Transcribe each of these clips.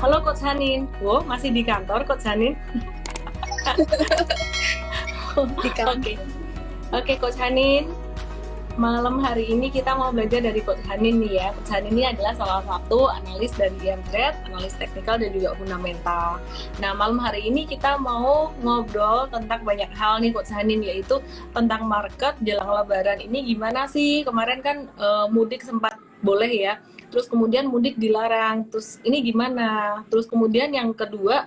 Halo Coach Hanin. Wow, masih di kantor Coach Hanin? Di kampus. Oke. Oke Coach Hanin. Malam hari ini kita mau belajar dari Coach Hanin nih ya. Coach Hanin ini adalah salah satu analis dari Mtrade, analis teknikal dan juga fundamental. Nah, malam hari ini kita mau ngobrol tentang banyak hal nih Coach Hanin, yaitu tentang market jelang lebaran ini gimana sih? Kemarin kan mudik sempat boleh ya. Terus kemudian mudik dilarang. Terus ini gimana? Terus kemudian yang kedua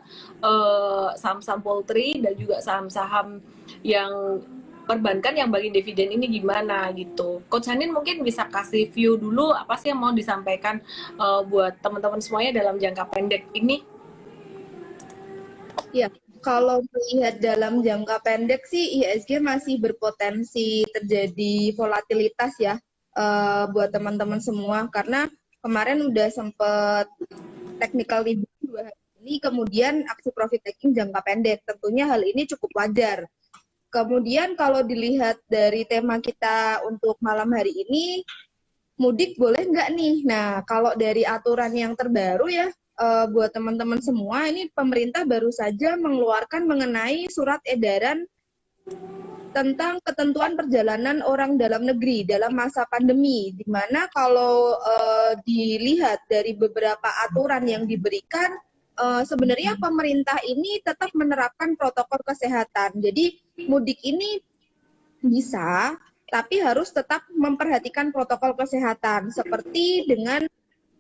saham-saham poultry dan juga saham-saham yang perbankan yang bagi dividen ini gimana gitu. Coach Hanin mungkin bisa kasih view dulu apa sih yang mau disampaikan buat teman-teman semuanya dalam jangka pendek ini. Ya, kalau melihat dalam jangka pendek sih IHSG masih berpotensi terjadi volatilitas ya buat teman-teman semua karena kemarin udah sempet technical rebound 2 hari ini, kemudian aksi profit taking jangka pendek. Tentunya hal ini cukup wajar. Kemudian kalau dilihat dari tema kita untuk malam hari ini, mudik boleh nggak nih? Nah, kalau dari aturan yang terbaru ya, buat teman-teman semua, ini pemerintah baru saja mengeluarkan mengenai surat edaran tentang ketentuan perjalanan orang dalam negeri dalam masa pandemi, di mana kalau dilihat dari beberapa aturan yang diberikan, sebenarnya pemerintah ini tetap menerapkan protokol kesehatan. Jadi mudik ini bisa, tapi harus tetap memperhatikan protokol kesehatan, seperti dengan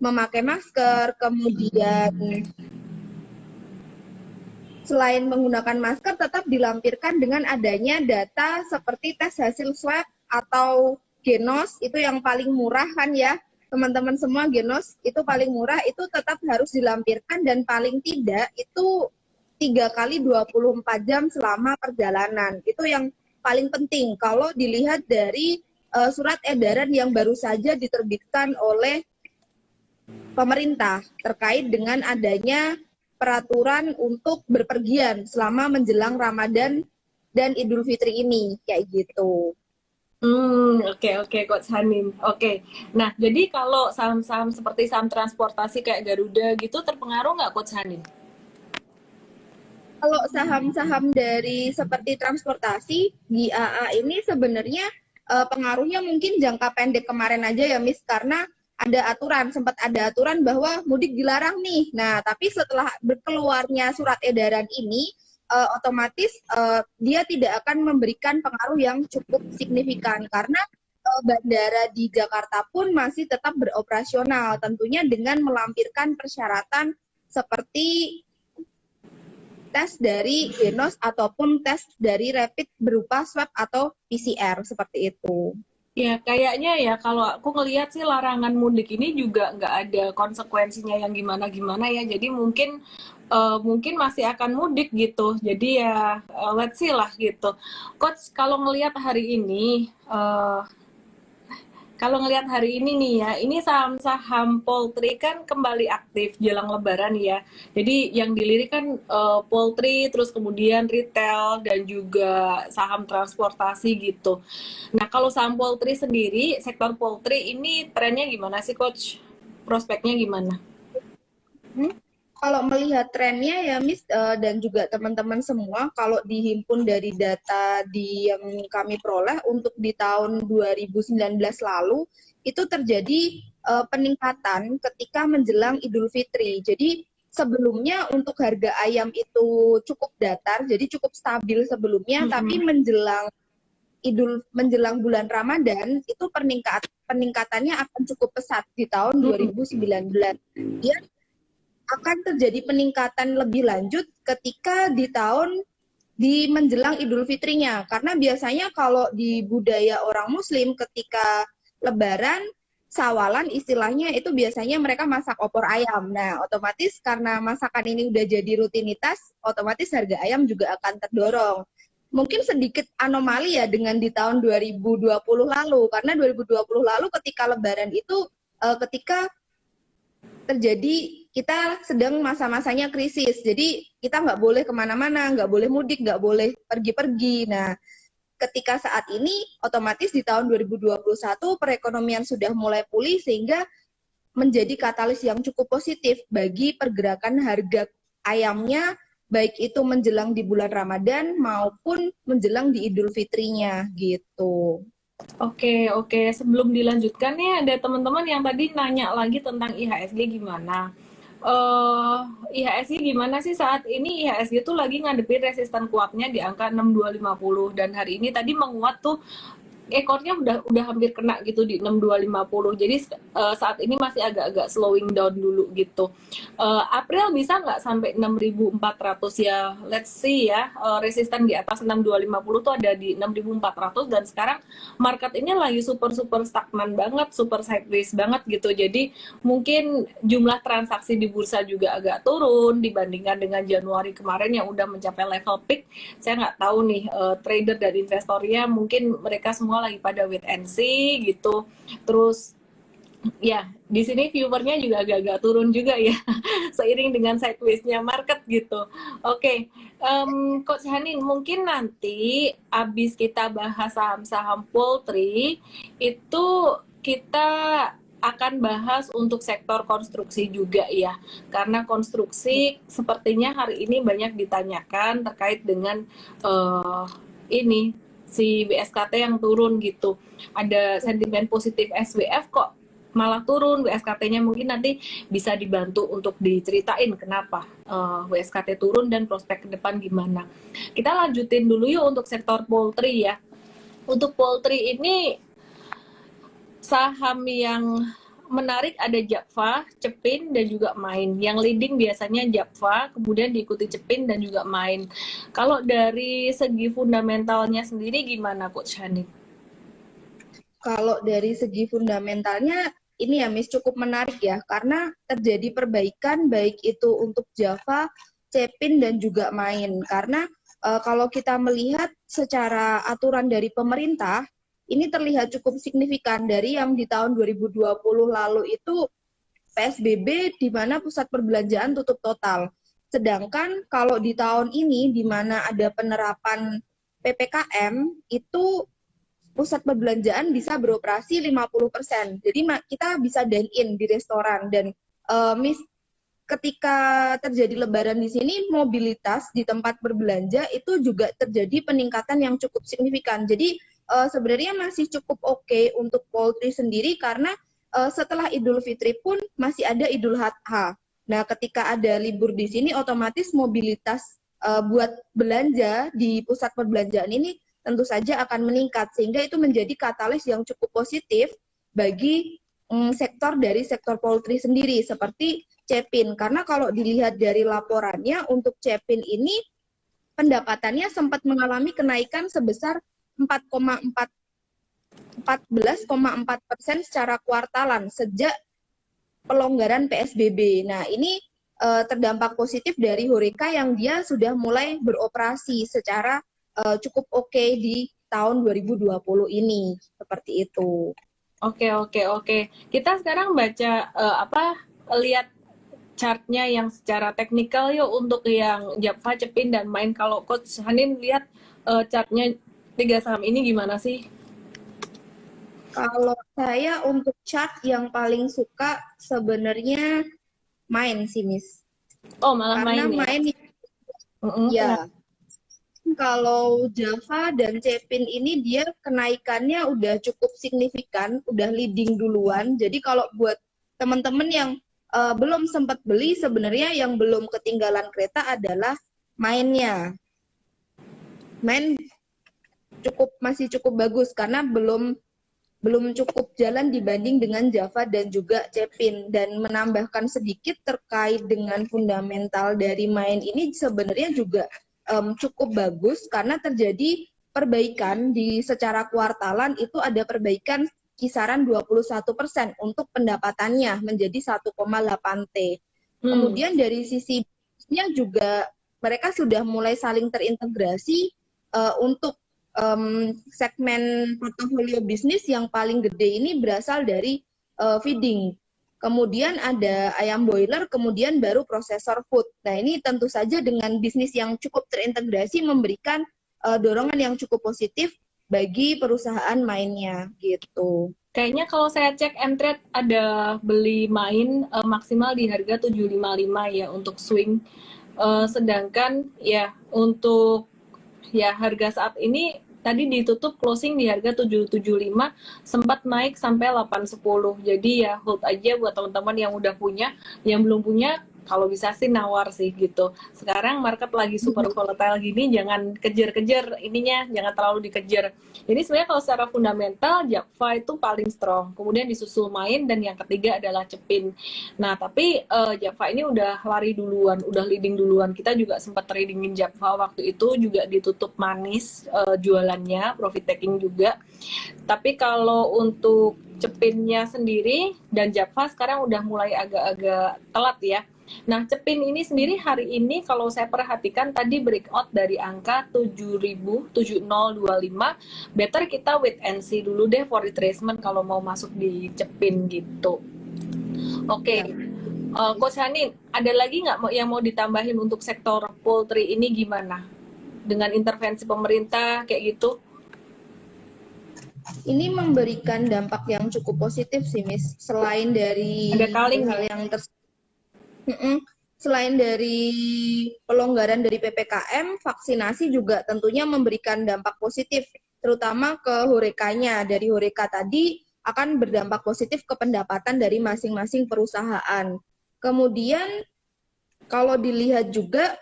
memakai masker, kemudian selain menggunakan masker tetap dilampirkan dengan adanya data seperti tes hasil swab atau genos, itu yang paling murah kan ya teman-teman semua, genos itu paling murah, itu tetap harus dilampirkan dan paling tidak itu 3 kali 24 jam selama perjalanan. Itu yang paling penting kalau dilihat dari surat edaran yang baru saja diterbitkan oleh pemerintah terkait dengan adanya peraturan untuk berpergian selama menjelang Ramadan dan Idul Fitri ini, kayak gitu. Oke, Coach Hanin. Oke. Nah, jadi kalau saham-saham seperti saham transportasi kayak Garuda gitu terpengaruh nggak Coach Hanin? Kalau saham-saham dari seperti transportasi di AA ini sebenarnya pengaruhnya mungkin jangka pendek kemarin aja ya Miss, karena sempat ada aturan bahwa mudik dilarang nih. Nah, tapi setelah berkeluarnya surat edaran ini, otomatis dia tidak akan memberikan pengaruh yang cukup signifikan karena bandara di Jakarta pun masih tetap beroperasional, tentunya dengan melampirkan persyaratan seperti tes dari genos ataupun tes dari rapid berupa swab atau PCR seperti itu. Ya, kayaknya ya kalau aku ngelihat sih larangan mudik ini juga nggak ada konsekuensinya yang gimana-gimana ya. Jadi mungkin masih akan mudik gitu. Jadi ya let's see lah gitu. Coach, kalau ngelihat hari ini nih ya, ini saham-saham poultry kan kembali aktif jelang Lebaran ya. Jadi yang dilirik kan poultry, terus kemudian retail dan juga saham transportasi gitu. Nah kalau saham poultry sendiri, sektor poultry ini trennya gimana sih Coach? Prospeknya gimana? Hmm? Kalau melihat trennya ya Miss dan juga teman-teman semua, kalau dihimpun dari data yang kami peroleh untuk di tahun 2019 lalu, itu terjadi peningkatan ketika menjelang Idul Fitri. Jadi sebelumnya untuk harga ayam itu cukup datar, jadi cukup stabil sebelumnya, tapi menjelang bulan Ramadan itu peningkatannya akan cukup pesat di tahun 2019. Dia akan terjadi peningkatan lebih lanjut ketika di menjelang Idul Fitrinya. Karena biasanya kalau di budaya orang Muslim ketika Lebaran, sawalan istilahnya itu biasanya mereka masak opor ayam. Nah, otomatis karena masakan ini udah jadi rutinitas, otomatis harga ayam juga akan terdorong. Mungkin sedikit anomali ya dengan di tahun 2020 lalu, karena 2020 lalu ketika Lebaran itu ketika terjadi kita sedang masa-masanya krisis, jadi kita nggak boleh kemana-mana, nggak boleh mudik, nggak boleh pergi-pergi. Nah, ketika saat ini otomatis di tahun 2021 perekonomian sudah mulai pulih sehingga menjadi katalis yang cukup positif bagi pergerakan harga ayamnya, baik itu menjelang di bulan Ramadan maupun menjelang di Idul Fitrinya gitu. Oke, oke. Sebelum dilanjutkan nih, ada teman-teman yang tadi nanya lagi tentang IHSG gimana. eh IHSG gimana sih saat ini? IHSG tuh lagi ngadepin resisten kuatnya di angka 6250 dan hari ini tadi menguat tuh ekornya udah hampir kena gitu di 6250. Jadi saat ini masih agak-agak slowing down dulu gitu. April bisa nggak sampai 6400 ya? Let's see ya. Resisten di atas 6250 tuh ada di 6400 dan sekarang market ini lagi super super stagnan banget, super sideways banget gitu. Jadi mungkin jumlah transaksi di bursa juga agak turun dibandingkan dengan Januari kemarin yang udah mencapai level peak. Saya nggak tahu nih trader dan investornya mungkin mereka semua lagi pada wait and see gitu. Terus ya di sini viewernya juga agak-agak turun juga ya seiring dengan sideways-nya market gitu. Oke, Coach Hanin mungkin nanti abis kita bahas saham-saham poultry itu kita akan bahas untuk sektor konstruksi juga ya, karena konstruksi sepertinya hari ini banyak ditanyakan terkait dengan ini si BSKT yang turun gitu. Ada sentimen positif SWF kok malah turun WSKT-nya, mungkin nanti bisa dibantu untuk diceritain kenapa WSKT turun dan prospek ke depan gimana. Kita lanjutin dulu yuk untuk sektor poultry ya. Untuk poultry ini saham yang menarik ada Japfa, Cepin, dan juga Main. Yang leading biasanya Japfa, kemudian diikuti Cepin dan juga Main. Kalau dari segi fundamentalnya sendiri gimana Coach Hani? Kalau dari segi fundamentalnya ini ya Miss cukup menarik ya karena terjadi perbaikan baik itu untuk Java, Cepin dan juga Main. Karena kalau kita melihat secara aturan dari pemerintah ini terlihat cukup signifikan dari yang di tahun 2020 lalu itu PSBB di mana pusat perbelanjaan tutup total. Sedangkan kalau di tahun ini di mana ada penerapan PPKM itu pusat perbelanjaan bisa beroperasi 50%. Jadi kita bisa dine in di restoran dan Miss ketika terjadi lebaran di sini mobilitas di tempat berbelanja itu juga terjadi peningkatan yang cukup signifikan. Jadi sebenarnya masih cukup oke untuk poultry sendiri karena setelah Idul Fitri pun masih ada Idul Adha. Nah, ketika ada libur di sini otomatis mobilitas buat belanja di pusat perbelanjaan ini tentu saja akan meningkat sehingga itu menjadi katalis yang cukup positif bagi sektor dari sektor poultry sendiri seperti Cepin. Karena kalau dilihat dari laporannya untuk Cepin ini pendapatannya sempat mengalami kenaikan sebesar 14,4% secara kuartalan sejak pelonggaran PSBB. Nah, ini terdampak positif dari Horeca yang dia sudah mulai beroperasi secara cukup oke di tahun 2020 ini. Seperti itu. Oke. Kita sekarang baca lihat chartnya yang secara teknikal yuk untuk yang Japfa, Cepin dan Main. Kalau Coach Hanin lihat chartnya tiga saham ini gimana sih? Kalau saya untuk chart yang paling suka sebenarnya Main sih, Miss. Oh, malah Karena Main ya? Ya. Kalau Java dan Cepin ini dia kenaikannya udah cukup signifikan, udah leading duluan. Jadi kalau buat teman-teman yang belum sempat beli, sebenarnya yang belum ketinggalan kereta adalah Mainnya. Main masih cukup bagus karena belum cukup jalan dibanding dengan Java dan juga Cepin. Dan menambahkan sedikit terkait dengan fundamental dari Main ini sebenarnya juga cukup bagus karena terjadi perbaikan di secara kuartalan itu ada perbaikan kisaran 21% untuk pendapatannya menjadi 1,8 T. Kemudian dari sisi bisnisnya juga mereka sudah mulai saling terintegrasi untuk segmen portofolio bisnis yang paling gede ini berasal dari feeding. Kemudian ada ayam boiler, kemudian baru prosesor food. Nah, ini tentu saja dengan bisnis yang cukup terintegrasi memberikan dorongan yang cukup positif bagi perusahaan Mainnya gitu. Kayaknya kalau saya cek Mtrade ada beli main maksimal di harga 755 ya untuk swing. Sedangkan ya untuk ya harga saat ini tadi ditutup closing di harga 775, sempat naik sampai 810. Jadi ya hold aja buat teman-teman yang udah punya, yang belum punya kalau bisa sih nawar sih gitu. Sekarang market lagi super volatile gini, jangan kejar-kejar ininya, jangan terlalu dikejar. Jadi sebenarnya kalau secara fundamental Jakva itu paling strong. Kemudian disusul main dan yang ketiga adalah Cepin. Nah, tapi Jakva ini udah lari duluan, udah leading duluan. Kita juga sempat tradingin Jakva waktu itu juga ditutup manis jualannya, profit taking juga. Tapi kalau untuk Cepinnya sendiri dan Jakva sekarang udah mulai agak-agak telat ya. Nah, Cepin ini sendiri hari ini kalau saya perhatikan tadi breakout dari angka 7025. Better kita wait and see dulu deh for retracement kalau mau masuk di Cepin gitu. Oke. Coach Hanin, ada lagi nggak yang mau ditambahin untuk sektor poultry ini gimana? Dengan intervensi pemerintah kayak gitu? Ini memberikan dampak yang cukup positif sih, Miss. Selain dari Ada kaling hal yang selain dari pelonggaran dari PPKM, vaksinasi juga tentunya memberikan dampak positif, terutama ke horekanya. Dari horeka tadi akan berdampak positif ke pendapatan dari masing-masing perusahaan. Kemudian kalau dilihat juga,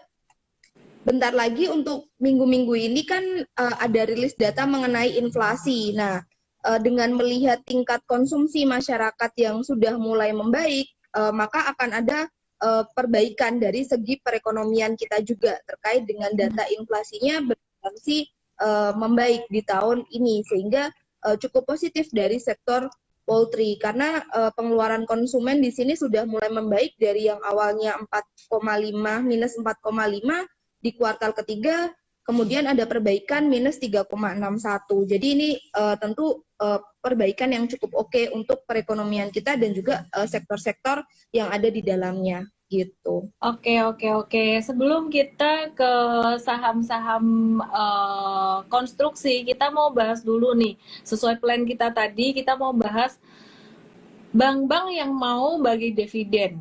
bentar lagi untuk minggu-minggu ini kan ada rilis data mengenai inflasi. Nah, dengan melihat tingkat konsumsi masyarakat yang sudah mulai membaik, maka akan ada perbaikan dari segi perekonomian kita juga terkait dengan data inflasinya berpotensi membaik di tahun ini, sehingga cukup positif dari sektor poultry karena pengeluaran konsumen di sini sudah mulai membaik dari yang awalnya 4,5 minus 4,5 di kuartal ketiga, kemudian ada perbaikan minus 3,61. Jadi ini tentu perbaikan yang cukup oke untuk perekonomian kita dan juga sektor-sektor yang ada di dalamnya gitu. Oke. Sebelum kita ke saham-saham konstruksi, kita mau bahas dulu nih. Sesuai plan kita tadi, kita mau bahas bank-bank yang mau bagi dividen.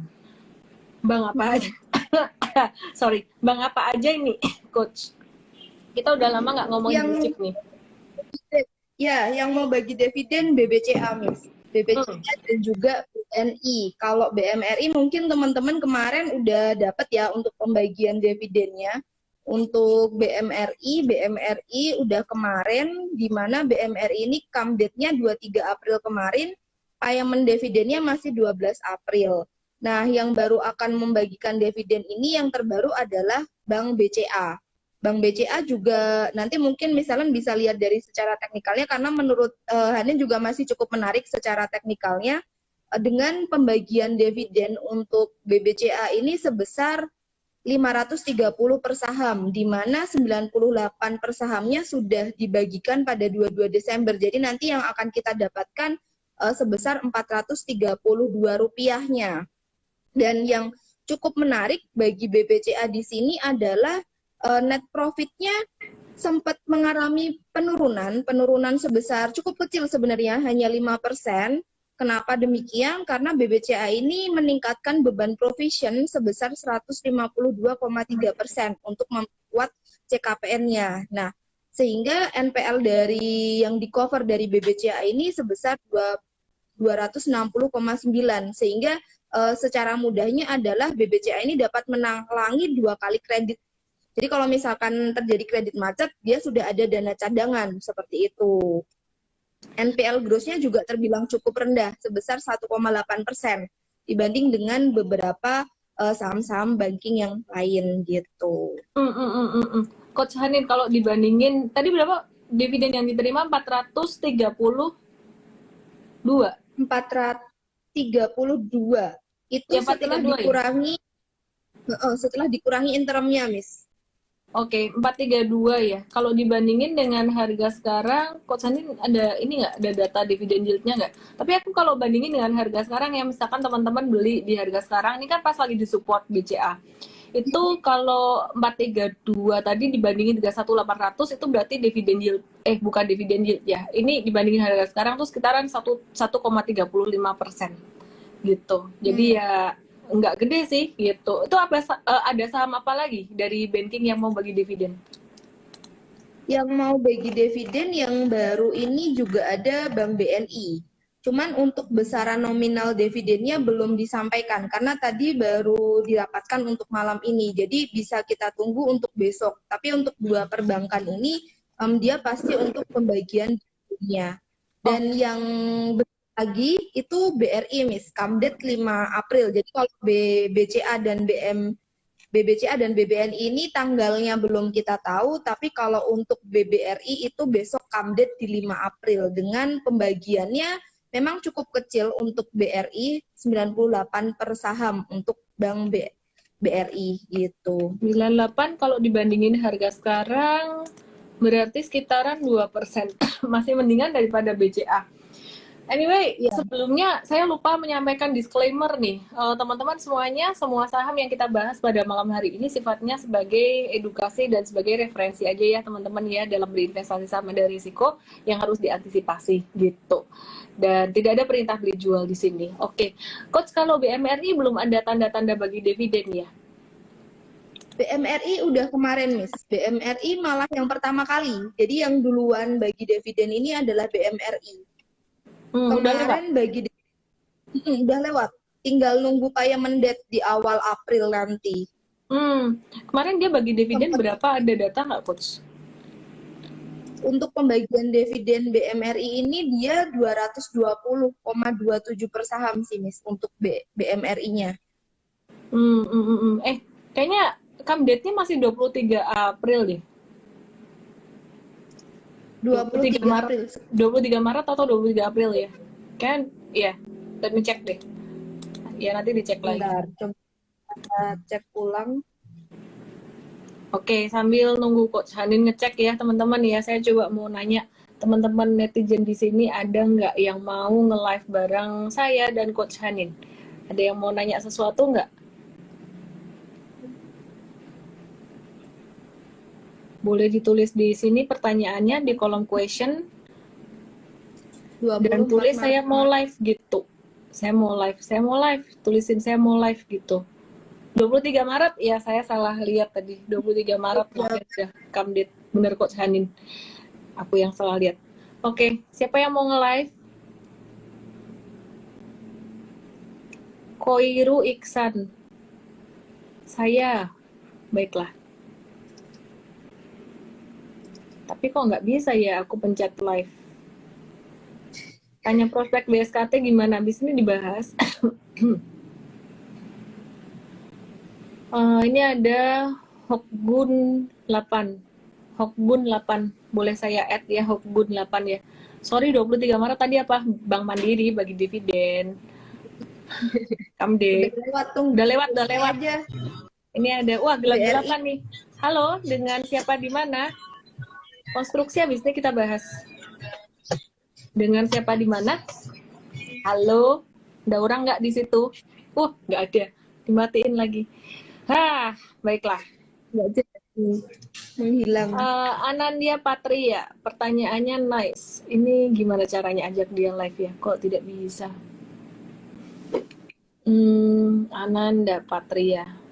Bank apa aja? Sorry, bank apa aja ini, Coach? Kita udah lama nggak ngomongin blue chip nih. Ya, yang mau bagi dividen BBCA, Miss. BBCA dan juga BNI. Kalau BMRI mungkin teman-teman kemarin udah dapat ya untuk pembagian dividennya. Untuk BMRI udah kemarin, di mana BMRI ini come date-nya 23 April kemarin, payment dividennya masih 12 April. Nah, yang baru akan membagikan dividen ini yang terbaru adalah Bank BCA. Bank BCA juga nanti mungkin misalnya bisa lihat dari secara teknikalnya, karena menurut Hanin juga masih cukup menarik secara teknikalnya, dengan pembagian dividen untuk BBCA ini sebesar 530 per saham, di mana 98 per sahamnya sudah dibagikan pada 22 Desember. Jadi nanti yang akan kita dapatkan sebesar Rp432-nya. Dan yang cukup menarik bagi BBCA di sini adalah net profit-nya sempat mengalami penurunan sebesar cukup kecil sebenarnya, hanya 5%. Kenapa demikian? Karena BBCA ini meningkatkan beban provision sebesar 152,3% untuk memperkuat CKPN-nya. Nah, sehingga NPL dari yang di-cover dari BBCA ini sebesar 260,9, sehingga secara mudahnya adalah BBCA ini dapat menanglangi 2 kali kredit. Jadi kalau misalkan terjadi kredit macet, dia sudah ada dana cadangan, seperti itu. NPL gross-nya juga terbilang cukup rendah, sebesar 1,8% dibanding dengan beberapa saham-saham banking yang lain gitu. Coach Hanin, kalau dibandingin, tadi berapa dividen yang diterima? 432? 432. Itu ya, setelah dikurangi interimnya, Miss. Oke, 432 ya. Kalau dibandingin dengan harga sekarang, Coach Hanin ada ini nggak, ada data dividen yield-nya nggak? Tapi aku kalau bandingin dengan harga sekarang ya, misalkan teman-teman beli di harga sekarang, ini kan pas lagi disupport BCA. Itu kalau 432 tadi dibandingin 31.800 itu berarti dividen yield, bukan dividen yield ya. Ini dibandingin harga sekarang tuh sekitaran 1,35% gitu. Jadi ya nggak gede sih gitu. Itu apa ada saham apa lagi dari banking yang mau bagi dividen? Yang mau bagi dividen yang baru ini juga ada Bank BNI. Cuman untuk besaran nominal dividennya belum disampaikan karena tadi baru didapatkan untuk malam ini. Jadi bisa kita tunggu untuk besok. Tapi untuk dua perbankan ini dia pasti untuk pembagian dividennya. Oh, Dan yang lagi itu BRI Miss, Kamdet 5 April. Jadi kalau BCA dan BBCA dan BBNI ini tanggalnya belum kita tahu, tapi kalau untuk BBRI itu besok Kamdet di 5 April dengan pembagiannya memang cukup kecil untuk BRI 98 per saham untuk Bank BRI gitu. 98 kalau dibandingin harga sekarang berarti sekitaran 2%. Masih mendingan daripada BCA. Anyway, Ya, sebelumnya saya lupa menyampaikan disclaimer nih. Teman-teman semuanya, semua saham yang kita bahas pada malam hari ini sifatnya sebagai edukasi dan sebagai referensi aja ya teman-teman ya dalam berinvestasi saham ada risiko yang harus diantisipasi gitu. Dan tidak ada perintah beli jual di sini. Oke, Coach kalau BMRI belum ada tanda-tanda bagi dividen ya? BMRI udah kemarin, Miss. BMRI malah yang pertama kali. Jadi yang duluan bagi dividen ini adalah BMRI. Udah lewat. Kemarin bagi udah lewat. Tinggal nunggu payment date di awal April nanti. Kemarin dia bagi dividen Sempat berapa? Ada data nggak, Coach? untuk pembagian dividen BMRI ini dia 220,27 per saham sih, Miss, untuk BMRI-nya. Kayaknya come date-nya masih 23 April deh. 23 23 Maret. April. 23 Maret atau 23 April ya? Kan, ya. Let me cek deh. Ya, nanti dicek lagi. Bentar, coba kita cek ulang. Oke, sambil nunggu Coach Hanin ngecek ya, teman-teman ya. Saya coba mau nanya teman-teman netizen di sini ada nggak yang mau nge-live bareng saya dan Coach Hanin? Ada yang mau nanya sesuatu nggak? Boleh ditulis di sini pertanyaannya di kolom question 24 dan tulis Maret. saya mau live gitu. Saya mau live, tulisin saya mau live gitu. 23 Maret ya saya salah lihat tadi. 23 Maret ya Kamdit. Bener Coach Hanin. Aku yang salah lihat. Oke, siapa yang mau nge-live? Koiru Iksan. Saya. Baiklah. Tapi kok nggak bisa ya aku pencet live. Tanya prospek BSKT gimana? Habis ini dibahas. Ini ada Hokbun 8. Hokbun 8. Boleh saya add ya Hokbun 8 ya. Sorry 23 Maret tadi apa? Bank Mandiri bagi dividen. Kamde. Udah lewat. Aja. Ini ada, wah gelap-gelapan nih. Halo, dengan siapa di mana? Konstruksi habis ini kita bahas. Dengan siapa di mana? Halo, ada orang nggak di situ? Nggak ada. Dimatiin lagi. Baiklah. Nggak jadi. Menghilang. Anandia Patria, pertanyaannya nice. Ini gimana caranya ajak dia live ya? Kok tidak bisa? Ananda Patria.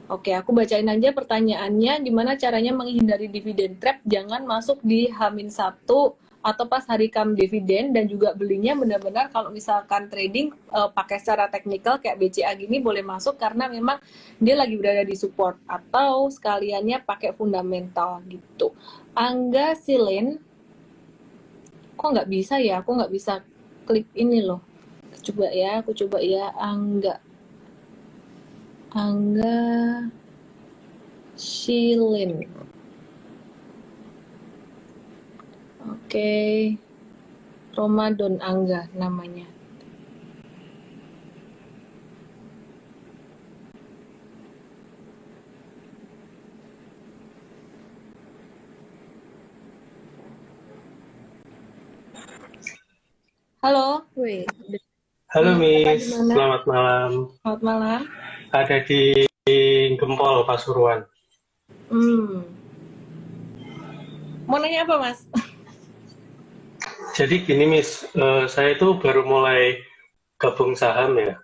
Oke, aku bacain aja pertanyaannya. Gimana caranya menghindari dividen trap? Jangan masuk di H-1 atau pas hari come dividen dan juga belinya benar-benar kalau misalkan trading pakai secara teknikal kayak BCA gini boleh masuk karena memang dia lagi berada di support atau sekaliannya pakai fundamental gitu. Angga Silen, kok nggak bisa ya? Aku nggak bisa klik ini loh. Aku coba ya Angga Shilin. Oke. Ramadan Angga namanya. Halo. Wih, Halo Miss, kakak di Miss, mana? selamat malam. Selamat malam. Ada di Gempol, Pasuruan. Hmm. Mau nanya apa, Mas? Jadi gini Miss, saya itu baru mulai gabung saham ya.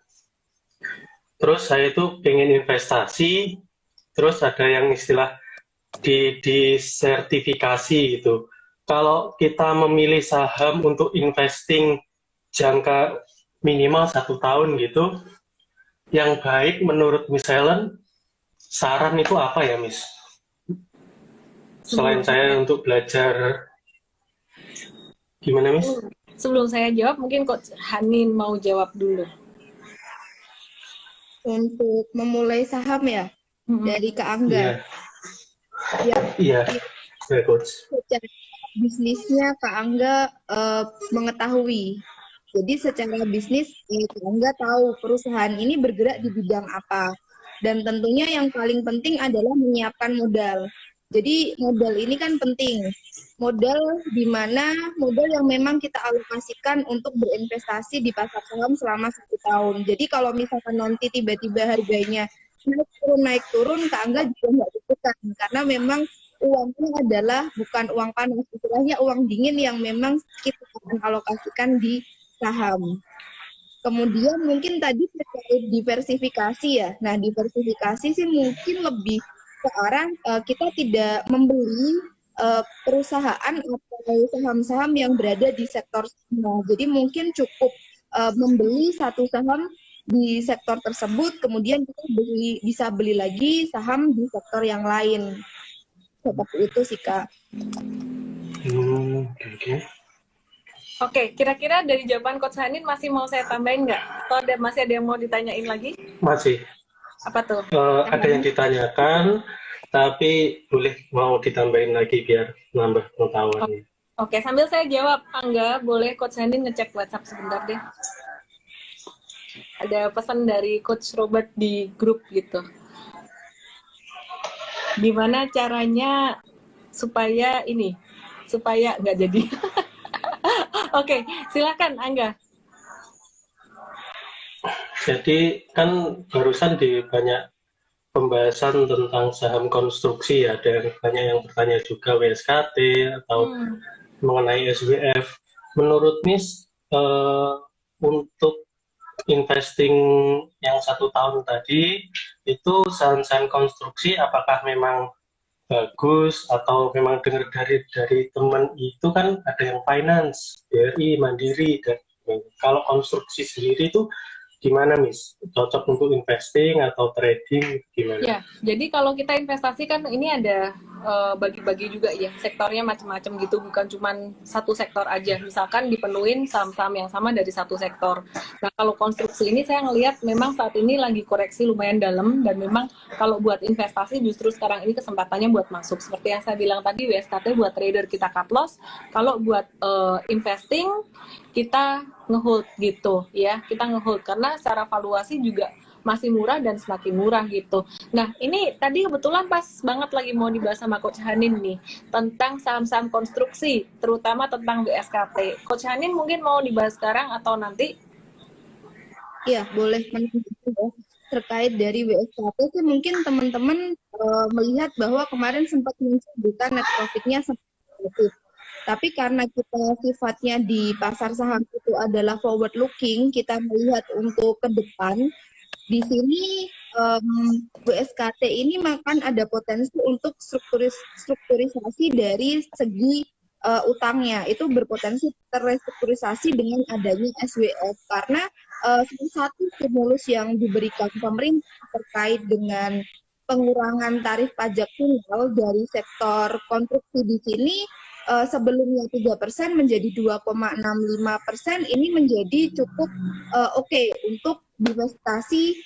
Terus saya itu pengen investasi, terus ada yang istilah di sertifikasi gitu. Kalau kita memilih saham untuk investing jangka minimal 1 tahun gitu, yang baik menurut Miss Helen, saran itu apa ya Miss? Selain Sebelum saya saya untuk belajar, gimana Miss? sebelum saya jawab, mungkin Coach Hanin mau jawab dulu. Untuk memulai saham ya, Hmm. dari Kak Angga. Iya, Ya, iya, ya coach. secara bisnisnya Kak Angga mengetahui. Jadi secara bisnis Kak Angga tahu perusahaan ini bergerak di bidang apa. Dan tentunya yang paling penting adalah menyiapkan modal. Jadi modal ini kan penting. Modal di mana modal yang memang kita alokasikan untuk berinvestasi di pasar saham selama 1 tahun. Jadi kalau misalkan nanti tiba-tiba harganya naik turun, Kak Angga juga nggak deg-degan karena memang uangnya adalah bukan uang panas, istilahnya uang dingin yang memang kita akan alokasikan di saham. Kemudian mungkin tadi terkait diversifikasi ya. Nah, diversifikasi sih mungkin lebih ke arah kita tidak membeli perusahaan atau saham-saham yang berada di sektor sama. Jadi mungkin cukup membeli satu saham di sektor tersebut, kemudian kita bisa beli lagi saham di sektor yang lain. Seperti itu sih, Kak. Oke. Oke, kira-kira dari jawaban Coach Hanin masih mau saya tambahin nggak? Atau masih ada yang mau ditanyain lagi? Masih Apa tuh? ada yang ditanyakan, tapi boleh mau ditambahin lagi biar nambah pengetahuannya. Oke, sambil saya jawab, Angga, boleh Coach Hanin ngecek WhatsApp sebentar deh. Ada pesan dari Coach Robert di grup gitu. Gimana caranya supaya nggak jadi. Oke, silakan Angga. Jadi kan barusan di banyak pembahasan tentang saham konstruksi ya, ada banyak yang bertanya juga WSKT atau mengenai SWF. Menurut Miss, untuk investing yang 1 tahun tadi itu saham-saham konstruksi apakah memang bagus atau memang dengar dari teman itu kan ada yang finance, BRI, Mandiri dan kalau konstruksi sendiri itu gimana Miss? Cocok untuk investing atau trading gimana? Ya, jadi kalau kita investasi kan ini ada bagi-bagi juga ya, sektornya macam-macam gitu, bukan cuma satu sektor aja. Misalkan dipenuhin saham-saham yang sama dari satu sektor. Nah, kalau konstruksi ini saya ngelihat memang saat ini lagi koreksi lumayan dalam dan memang kalau buat investasi justru sekarang ini kesempatannya buat masuk. Seperti yang saya bilang tadi, WSKT buat trader kita cut loss, kalau buat investing kita ngehold gitu ya, kita ngehold karena secara valuasi juga masih murah dan semakin murah gitu. Nah, ini tadi kebetulan pas banget lagi mau dibahas sama Coach Hanin nih tentang saham-saham konstruksi, terutama tentang WSKT. Coach Hanin mungkin mau dibahas sekarang atau nanti? Iya, boleh menunjukkan terkait dari WSKT sih mungkin teman-teman melihat bahwa kemarin sempat muncul berita net profit-nya sempat negatif. Tapi karena kita sifatnya di pasar saham itu adalah forward looking, kita melihat untuk ke depan, di sini WSKT ini makan ada potensi untuk strukturisasi dari segi utangnya. Itu berpotensi terrestrukturisasi dengan adanya SWF. Karena salah satu stimulus yang diberikan pemerintah terkait dengan pengurangan tarif pajak tunggal dari sektor konstruksi di sini sebelumnya 3% menjadi 2,65%, ini menjadi cukup oke untuk divestasi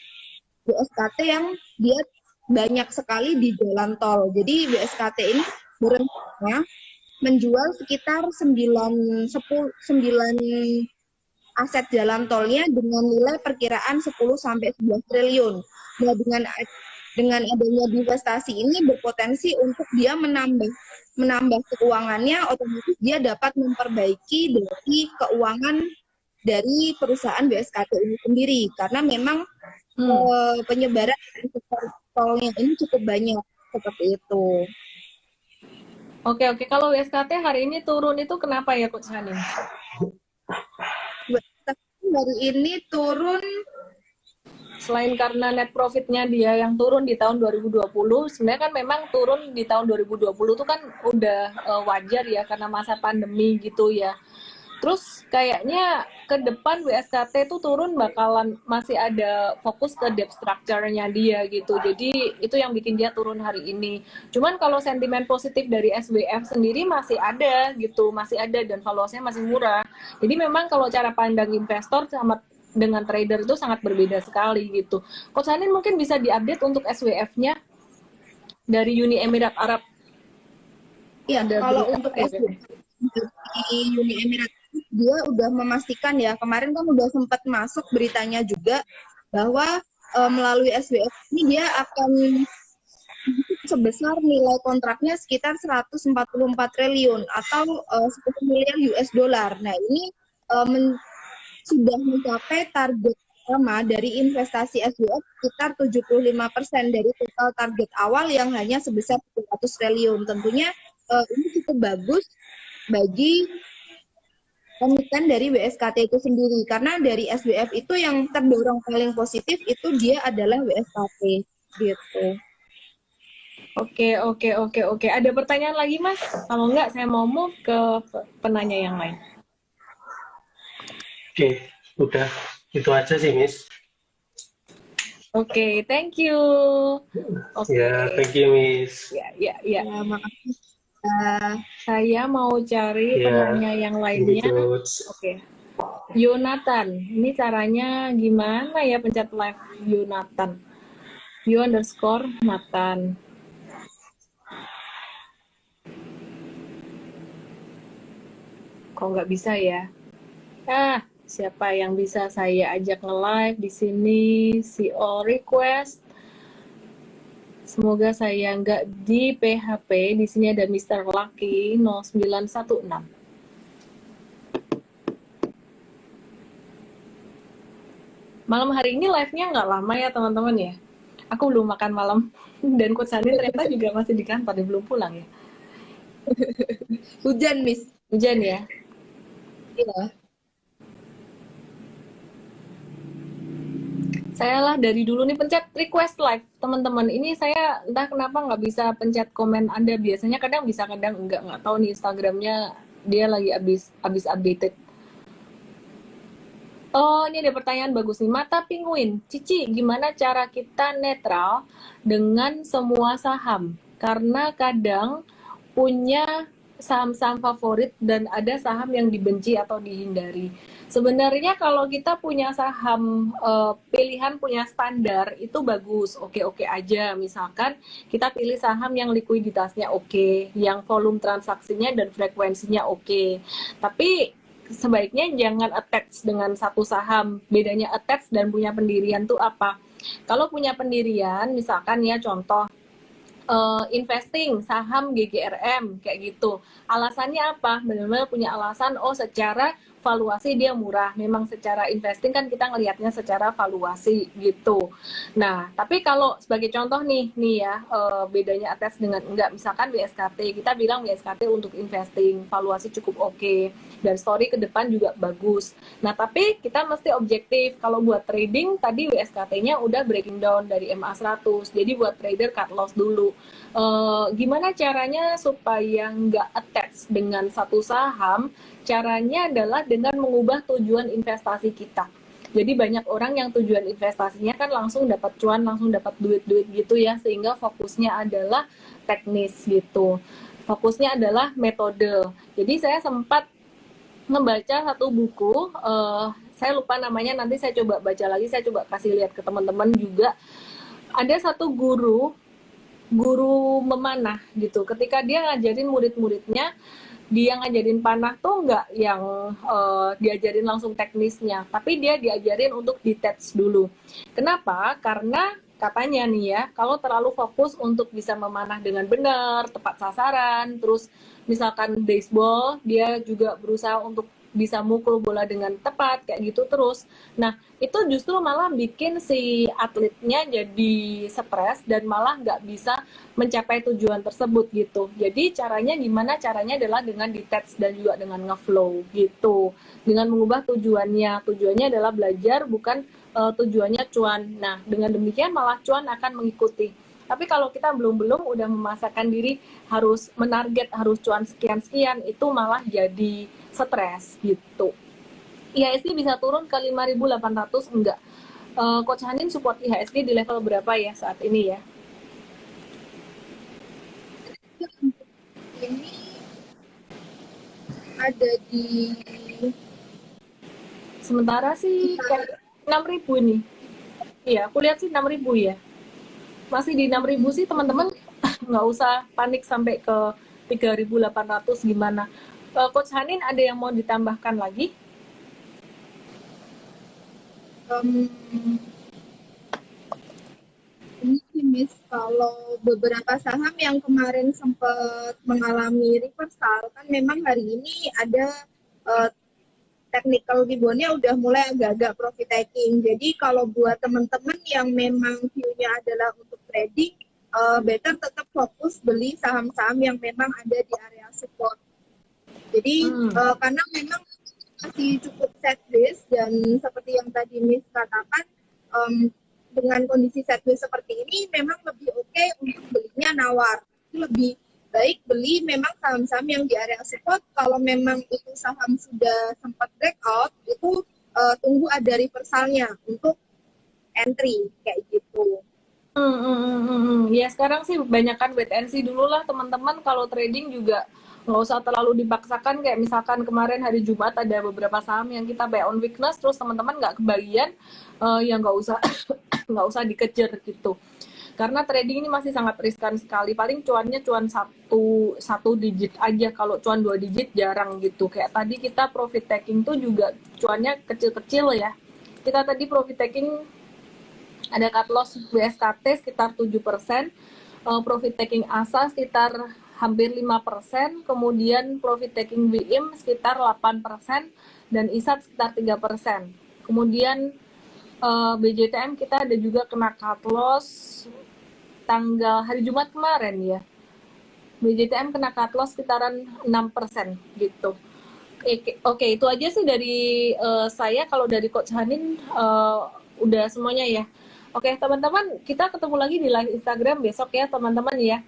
WSKT yang dia banyak sekali di jalan tol. Jadi WSKT ini berencana menjual sekitar 9 aset jalan tolnya dengan nilai perkiraan 10 sampai 11 triliun. Nah, dengan adanya divestasi ini berpotensi untuk dia menambah keuangannya, otomatis dia dapat memperbaiki dari keuangan dari perusahaan WSKT ini sendiri, karena memang penyebaran investor tolnya ini cukup banyak seperti itu. Oke, kalau WSKT hari ini turun itu kenapa ya Coach Hanin? Hari ini turun selain karena net profitnya dia yang turun di tahun 2020, sebenarnya kan memang turun di tahun 2020 itu kan udah wajar ya karena masa pandemi gitu ya. Terus kayaknya ke depan WSKT itu turun bakalan masih ada fokus ke debt structure-nya dia gitu. Jadi itu yang bikin dia turun hari ini. Cuman kalau sentimen positif dari SWF sendiri masih ada gitu, masih ada dan valuasinya masih murah. Jadi memang kalau cara pandang investor sama dengan trader itu sangat berbeda sekali gitu. Coach Hanin mungkin bisa diupdate untuk SWF-nya dari Uni Emirat Arab. Ya, kalau untuk SWF di Uni Emirat dia udah memastikan ya, kemarin kan udah sempat masuk beritanya juga bahwa melalui SWF ini dia akan sebesar nilai kontraknya sekitar 144 triliun atau 10 miliar US dollar. Nah, ini sudah mencapai target pertama dari investasi SWF sekitar 75% dari total target awal yang hanya sebesar 300 triliun. Tentunya ini cukup bagus bagi emiten dari WSKT itu sendiri, karena dari SWF itu yang terdorong paling positif itu dia adalah WSKT gitu. Oke. Ada pertanyaan lagi Mas? Kalau enggak saya mau move ke penanya yang lain. Oke, udah itu aja sih Miss. Oke, thank you. Ya, thank you Miss. Ya. Makasih. Saya mau cari penanya yang lainnya. Oke. Yonatan, ini caranya gimana ya pencet live Yonatan? _Nathan. Kok nggak bisa ya? Siapa yang bisa saya ajak nge-live di sini? See all request. Semoga saya nggak di PHP. Di sini ada Mr. Lucky 0916. Malam hari ini live-nya nggak lama ya teman-teman ya. Aku belum makan malam dan Coach Hanin ternyata juga masih di kantor, dia belum pulang ya. Hujan, Miss. Hujan ya? Iya. Saya lah dari dulu nih pencet request live teman-teman. Ini saya entah kenapa nggak bisa pencet komen Anda. Biasanya kadang bisa, kadang enggak. Nggak tahu nih Instagramnya dia lagi abis updated. Oh, ini ada pertanyaan bagus nih. Mata Penguin, Cici, gimana cara kita netral dengan semua saham? Karena kadang punya saham-saham favorit dan ada saham yang dibenci atau dihindari. Sebenarnya kalau kita punya saham pilihan, punya standar, itu bagus, oke-oke aja. Misalkan kita pilih saham yang likuiditasnya oke, yang volume transaksinya dan frekuensinya oke. Tapi sebaiknya jangan attach dengan satu saham. Bedanya attach dan punya pendirian tuh apa? Kalau punya pendirian, misalkan ya contoh, investing saham GGRM kayak gitu. Alasannya apa? Benar-benar punya alasan, secara valuasi dia murah. Memang secara investing kan kita ngelihatnya secara valuasi gitu. Nah, tapi kalau sebagai contoh nih ya, bedanya atas dengan enggak, misalkan WSKT, kita bilang WSKT untuk investing, valuasi cukup oke, dan story ke depan juga bagus. Nah, tapi kita mesti objektif. Kalau buat trading, tadi WSKT-nya udah breaking down dari MA100, jadi buat trader cut loss dulu. Gimana caranya supaya nggak attach dengan satu saham? Caranya adalah dengan mengubah tujuan investasi kita. Jadi banyak orang yang tujuan investasinya kan langsung dapat cuan, langsung dapat duit-duit gitu ya, sehingga fokusnya adalah teknis gitu. Fokusnya adalah metode. Jadi saya sempat membaca satu buku, saya lupa namanya, nanti saya coba baca lagi, saya coba kasih lihat ke teman-teman juga. Ada satu guru memanah gitu. Ketika dia ngajarin murid-muridnya, dia ngajarin panah tuh nggak yang diajarin langsung teknisnya, tapi dia diajarin untuk detach dulu. Kenapa? Karena katanya nih ya, kalau terlalu fokus untuk bisa memanah dengan benar, tepat sasaran, terus misalkan baseball, dia juga berusaha untuk bisa mukul bola dengan tepat kayak gitu terus. Nah, itu justru malah bikin si atletnya jadi stres dan malah nggak bisa mencapai tujuan tersebut gitu. Jadi caranya gimana? Caranya adalah dengan detach dan juga dengan ngeflow gitu. Dengan mengubah tujuannya. Tujuannya adalah belajar bukan tujuannya cuan. Nah, dengan demikian malah cuan akan mengikuti. Tapi kalau kita belum udah memasakkan diri harus menarget harus cuan sekian itu malah jadi stres gitu. IHSG bisa turun ke 5.800 enggak. Coach Hanin support IHSG di level berapa ya saat ini ya? Ini ada di Sementara sih kayak 6.000 nih. Iya, aku lihat sih 6.000 ya. Masih di 6.000 sih teman-teman. Nggak usah panik sampai ke 3.800 gimana. Coach Hanin ada yang mau ditambahkan lagi? Ini sih Miss, kalau beberapa saham yang kemarin sempat mengalami reversal, kan memang hari ini ada technical rebound-nya udah mulai agak-agak profit taking. Jadi kalau buat teman-teman yang memang view-nya adalah untuk trading, better tetap fokus beli saham-saham yang memang ada di area support. Jadi karena memang masih cukup set risk dan seperti yang tadi Miss katakan, dengan kondisi set risk seperti ini memang lebih oke untuk belinya nawar. Lebih baik beli memang saham-saham yang di area support. Kalau memang itu saham sudah sempat breakout, itu tunggu ada reversalnya untuk entry kayak gitu. Ya sekarang sih banyakkan wait and see dulu lah teman-teman. Kalau trading juga nggak usah terlalu dipaksakan. Kayak misalkan kemarin hari Jumat ada beberapa saham yang kita buy on weakness, terus teman-teman nggak kebagian, ya nggak usah nggak usah dikejar gitu. Karena trading ini masih sangat riskan sekali. Paling cuannya cuan satu digit aja. Kalau cuan 2 digit jarang gitu. Kayak tadi kita profit taking tuh juga cuannya kecil-kecil ya. Kita tadi profit taking ada cut loss WSKT sekitar 7%, profit taking ASA sekitar hampir 5%, kemudian profit taking WIM sekitar 8%, dan ISAT sekitar 3%. Kemudian BJTM kita ada juga kena cut loss tanggal hari Jumat kemarin ya. BJTM kena cut loss sekitaran 6% gitu. Oke, itu aja sih dari saya. Kalau dari Coach Hanin udah semuanya ya. Oke, teman-teman, kita ketemu lagi di live Instagram besok ya, teman-teman ya.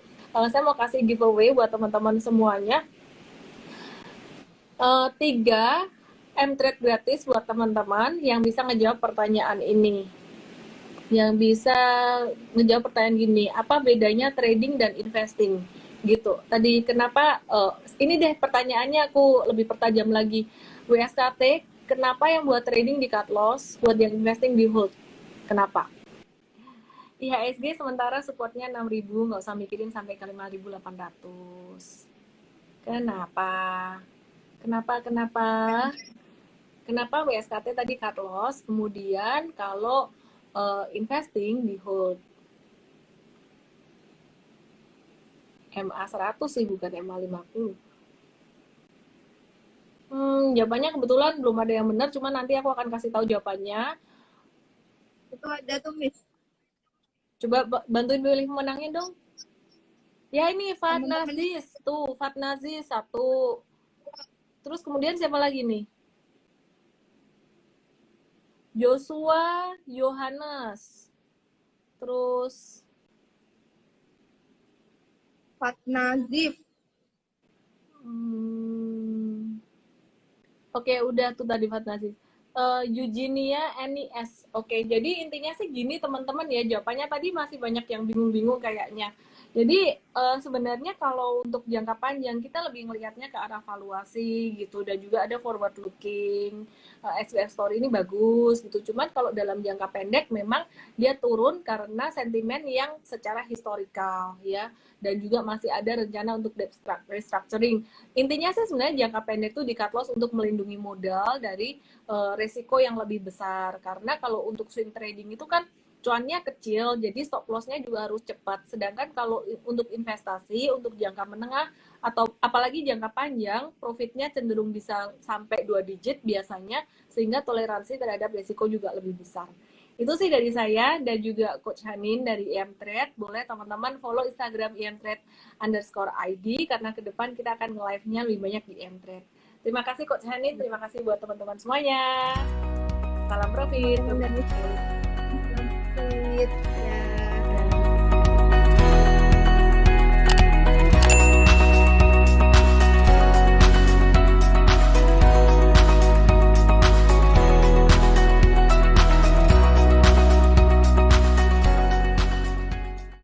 Saya mau kasih giveaway buat teman-teman semuanya. 3 M-Trade gratis buat teman-teman yang bisa ngejawab pertanyaan ini. Yang bisa ngejawab pertanyaan gini, apa bedanya trading dan investing? Gitu. Tadi kenapa, ini deh pertanyaannya aku lebih pertajam lagi. WSKT, kenapa yang buat trading di cut loss, buat yang investing di hold? Kenapa? IHSG sementara supportnya 6.000, nggak usah mikirin sampai ke 5.800. Kenapa? Kenapa WSKT tadi cut loss, kemudian kalau investing di hold? MA 100 sih, bukan MA 50. Jawabannya kebetulan belum ada yang benar, cuma nanti aku akan kasih tahu jawabannya. Itu ada tuh Miss. Coba bantuin pilih menangin dong. Ya ini Fatnazis, tuh Fatnazis 1. Terus kemudian siapa lagi nih? Joshua Yohanes. Terus Fatnazif. Oke, udah tuh tadi Fatnazis. Eugenia NIS. Oke, jadi intinya sih gini teman-teman ya, jawabannya tadi masih banyak yang bingung-bingung kayaknya. Jadi sebenarnya kalau untuk jangka panjang kita lebih melihatnya ke arah valuasi gitu, dan juga ada forward looking. SBF story ini bagus gitu. Cuman kalau dalam jangka pendek memang dia turun karena sentimen yang secara historikal ya, dan juga masih ada rencana untuk debt restructuring. Intinya sih sebenarnya jangka pendek tuh di cut loss untuk melindungi modal dari resiko yang lebih besar. Karena kalau untuk swing trading itu kan cuannya kecil, jadi stop loss-nya juga harus cepat. Sedangkan kalau untuk investasi, untuk jangka menengah, atau apalagi jangka panjang, profitnya cenderung bisa sampai 2 digit biasanya, sehingga toleransi terhadap risiko juga lebih besar. Itu sih dari saya, dan juga Coach Hanin dari IM-Trade. Boleh teman-teman follow Instagram IM-Trade_ID, karena ke depan kita akan nge-live-nya lebih banyak di IM-Trade. Terima kasih Coach Hanin, terima kasih buat teman-teman semuanya. Salam profit. Profit.